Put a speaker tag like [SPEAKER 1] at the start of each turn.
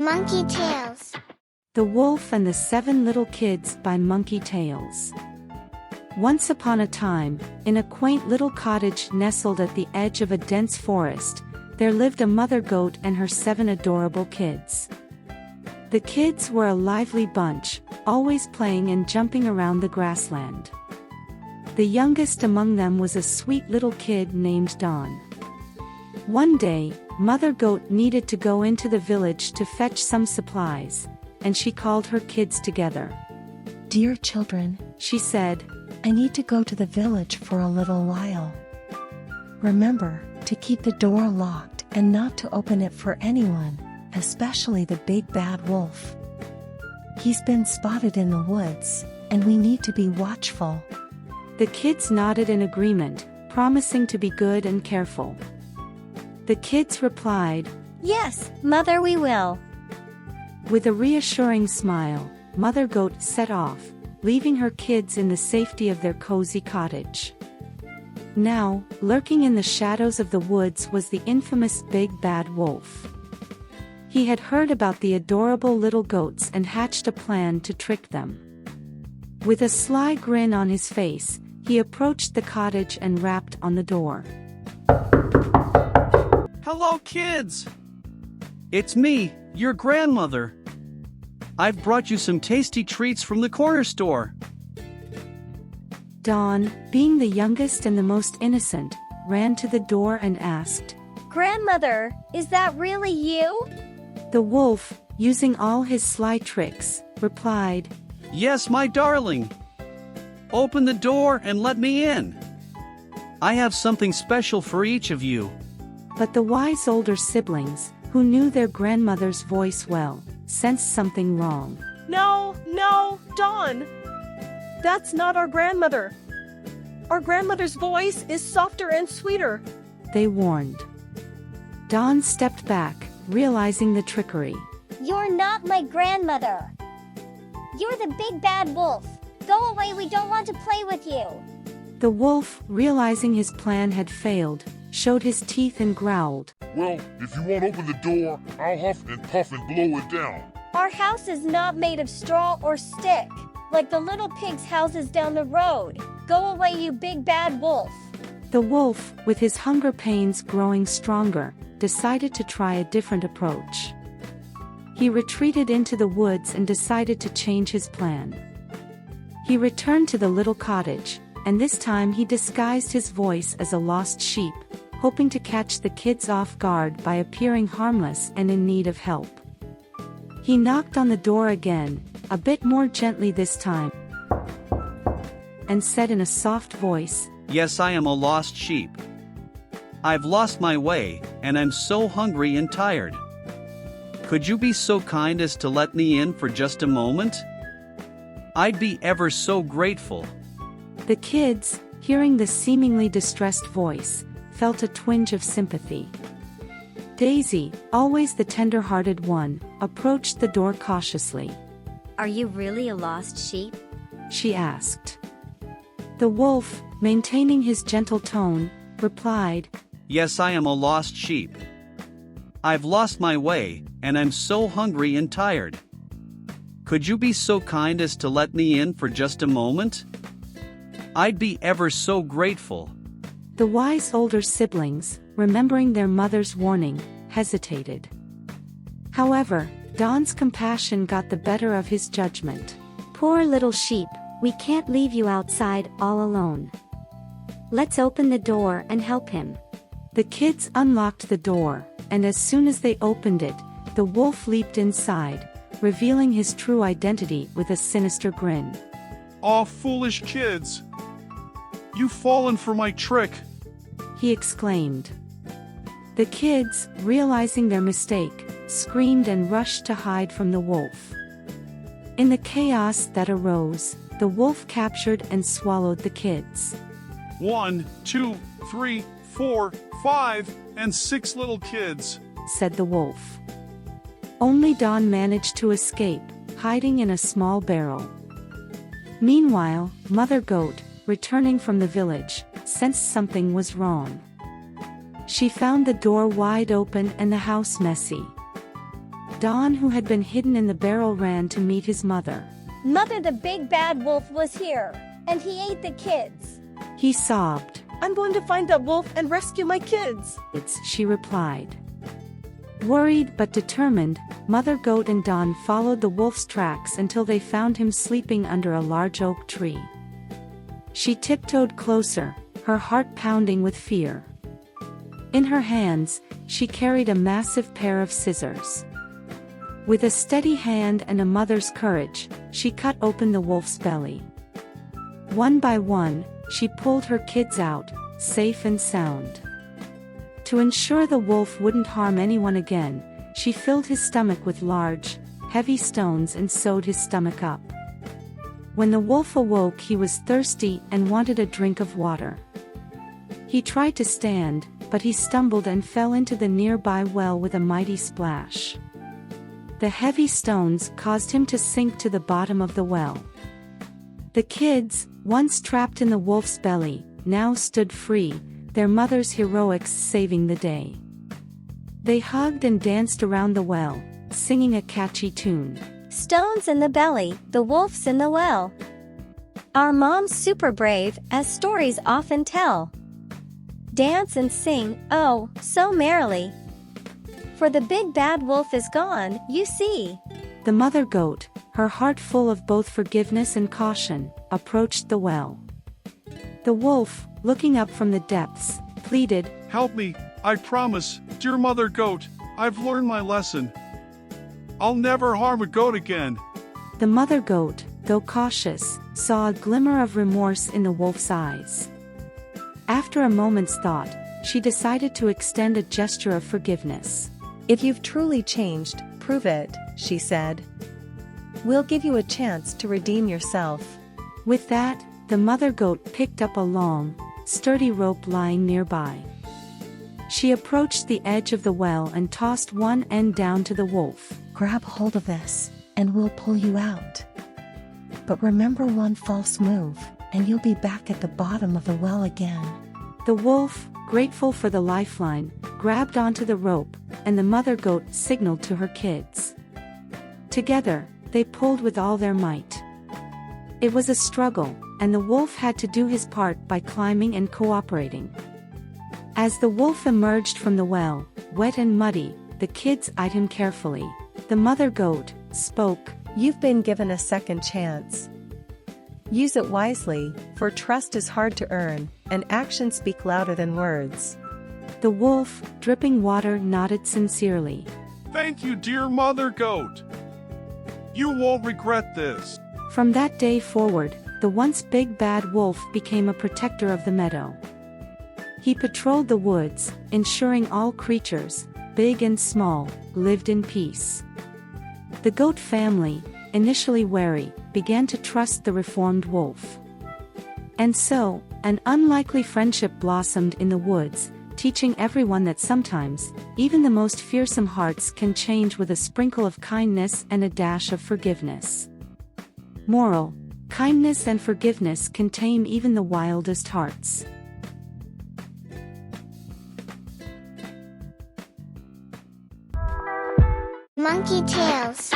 [SPEAKER 1] Monkey Tales.
[SPEAKER 2] The Wolf and the Seven Little Kids by Monkey Tales. Once upon a time, in a quaint little cottage nestled at the edge of a dense forest, there lived a mother goat and her 7 adorable kids. The kids were a lively bunch, always playing and jumping around the grassland. The youngest among them was a sweet little kid named Dawn. One day, Mother Goat needed to go into the village to fetch some supplies, and she called her kids together.
[SPEAKER 3] "Dear children," she said, "I need to go to the village for a little while. Remember to keep the door locked and not to open it for anyone, especially the big bad wolf. He's been spotted in the woods, and we need to be watchful."
[SPEAKER 2] The kids nodded in agreement, promising to be good and careful. The kids replied,
[SPEAKER 4] "Yes, Mother, we will."
[SPEAKER 2] With a reassuring smile, Mother Goat set off, leaving her kids in the safety of their cozy cottage. Now, lurking in the shadows of the woods was the infamous Big Bad Wolf. He had heard about the adorable little goats and hatched a plan to trick them. With a sly grin on his face, he approached the cottage and rapped on the door.
[SPEAKER 5] "Hello, kids! It's me, your grandmother. I've brought you some tasty treats from the corner store."
[SPEAKER 2] Dawn, being the youngest and the most innocent, ran to the door and asked,
[SPEAKER 4] "Grandmother, is that really you?"
[SPEAKER 2] The wolf, using all his sly tricks, replied,
[SPEAKER 5] "Yes, my darling. Open the door and let me in. I have something special for each of you."
[SPEAKER 2] But the wise older siblings, who knew their grandmother's voice well, sensed something wrong.
[SPEAKER 6] No, Dawn! That's not our grandmother. Our grandmother's voice is softer and sweeter.
[SPEAKER 2] They warned. Dawn stepped back, realizing the trickery.
[SPEAKER 1] You're not my grandmother. You're the big bad wolf. Go away, we don't want to play with you.
[SPEAKER 2] The wolf, realizing his plan had failed, showed his teeth and growled.
[SPEAKER 7] "Well, if you won't open the door, I'll huff and puff and blow it down."
[SPEAKER 4] Our house is not made of straw or stick, like the little pigs' houses down the road. Go away, you big bad wolf.
[SPEAKER 2] The wolf, with his hunger pains growing stronger, decided to try a different approach. He retreated into the woods and decided to change his plan. He returned to the little cottage, and this time he disguised his voice as a lost sheep, hoping to catch the kids off guard by appearing harmless and in need of help. He knocked on the door again, a bit more gently this time, and said in a soft voice,
[SPEAKER 5] "Yes, I am a lost sheep. I've lost my way, and I'm so hungry and tired. Could you be so kind as to let me in for just a moment? I'd be ever so grateful."
[SPEAKER 2] The kids, hearing the seemingly distressed voice, felt a twinge of sympathy. Daisy, always the tender-hearted one, approached the door cautiously.
[SPEAKER 8] "Are you really a lost sheep?"
[SPEAKER 2] she asked. The wolf, maintaining his gentle tone, replied,
[SPEAKER 5] "Yes, I am a lost sheep. I've lost my way, and I'm so hungry and tired. Could you be so kind as to let me in for just a moment? I'd be ever so grateful."
[SPEAKER 2] The wise older siblings, remembering their mother's warning, hesitated. However, Dawn's compassion got the better of his judgment.
[SPEAKER 8] "Poor little sheep, we can't leave you outside all alone. Let's open the door and help him."
[SPEAKER 2] The kids unlocked the door, and as soon as they opened it, the wolf leaped inside, revealing his true identity with a sinister grin.
[SPEAKER 7] "Aw, foolish kids! You've fallen for my trick."
[SPEAKER 2] He exclaimed. The kids, realizing their mistake, screamed and rushed to hide from the wolf. In the chaos that arose, the wolf captured and swallowed the kids.
[SPEAKER 7] 1, 2, 3, 4, 5, and 6 little kids,"
[SPEAKER 2] said the wolf. Only Dawn managed to escape, hiding in a small barrel. Meanwhile, Mother Goat, returning from the village, sensed something was wrong. She found the door wide open and the house messy. Don, who had been hidden in the barrel, ran to meet his mother.
[SPEAKER 4] Mother, the big bad wolf was here, and he ate the kids.
[SPEAKER 2] He sobbed.
[SPEAKER 6] I'm going to find that wolf and rescue my kids.
[SPEAKER 2] She replied. Worried but determined, Mother Goat and Don followed the wolf's tracks until they found him sleeping under a large oak tree. She tiptoed closer, her heart pounding with fear. In her hands, she carried a massive pair of scissors. With a steady hand and a mother's courage, she cut open the wolf's belly. One by one, she pulled her kids out, safe and sound. To ensure the wolf wouldn't harm anyone again, she filled his stomach with large, heavy stones and sewed his stomach up. When the wolf awoke, he was thirsty and wanted a drink of water. He tried to stand, but he stumbled and fell into the nearby well with a mighty splash. The heavy stones caused him to sink to the bottom of the well. The kids, once trapped in the wolf's belly, now stood free, their mother's heroics saving the day. They hugged and danced around the well, singing a catchy tune.
[SPEAKER 1] Stones in the belly, the wolf's in the well. Our mom's super brave, as stories often tell. Dance and sing, oh, so merrily. For the big bad wolf is gone, you see.
[SPEAKER 2] The mother goat, her heart full of both forgiveness and caution, approached the well. The wolf, looking up from the depths, pleaded,
[SPEAKER 7] Help me, I promise, dear Mother Goat, I've learned my lesson. I'll never harm a goat again.
[SPEAKER 2] The mother goat, though cautious, saw a glimmer of remorse in the wolf's eyes. After a moment's thought, she decided to extend a gesture of forgiveness.
[SPEAKER 3] If you've truly changed, prove it, she said. We'll give you a chance to redeem yourself.
[SPEAKER 2] With that, the mother goat picked up a long, sturdy rope lying nearby. She approached the edge of the well and tossed one end down to the wolf.
[SPEAKER 3] Grab hold of this, and we'll pull you out. But remember one false move, and you'll be back at the bottom of the well again.
[SPEAKER 2] The wolf, grateful for the lifeline, grabbed onto the rope, and the mother goat signaled to her kids. Together, they pulled with all their might. It was a struggle, and the wolf had to do his part by climbing and cooperating. As the wolf emerged from the well, wet and muddy, the kids eyed him carefully. The mother goat spoke,
[SPEAKER 3] You've been given a second chance. Use it wisely, for trust is hard to earn, and actions speak louder than words.
[SPEAKER 2] The wolf, dripping water, nodded sincerely.
[SPEAKER 7] Thank you, dear Mother Goat. You won't regret this.
[SPEAKER 2] From that day forward, the once big bad wolf became a protector of the meadow. He patrolled the woods, ensuring all creatures, big and small, lived in peace. The goat family, initially wary, began to trust the reformed wolf. And so, an unlikely friendship blossomed in the woods, teaching everyone that sometimes, even the most fearsome hearts can change with a sprinkle of kindness and a dash of forgiveness. Moral: kindness and forgiveness can tame even the wildest hearts.
[SPEAKER 1] Monkey Tales.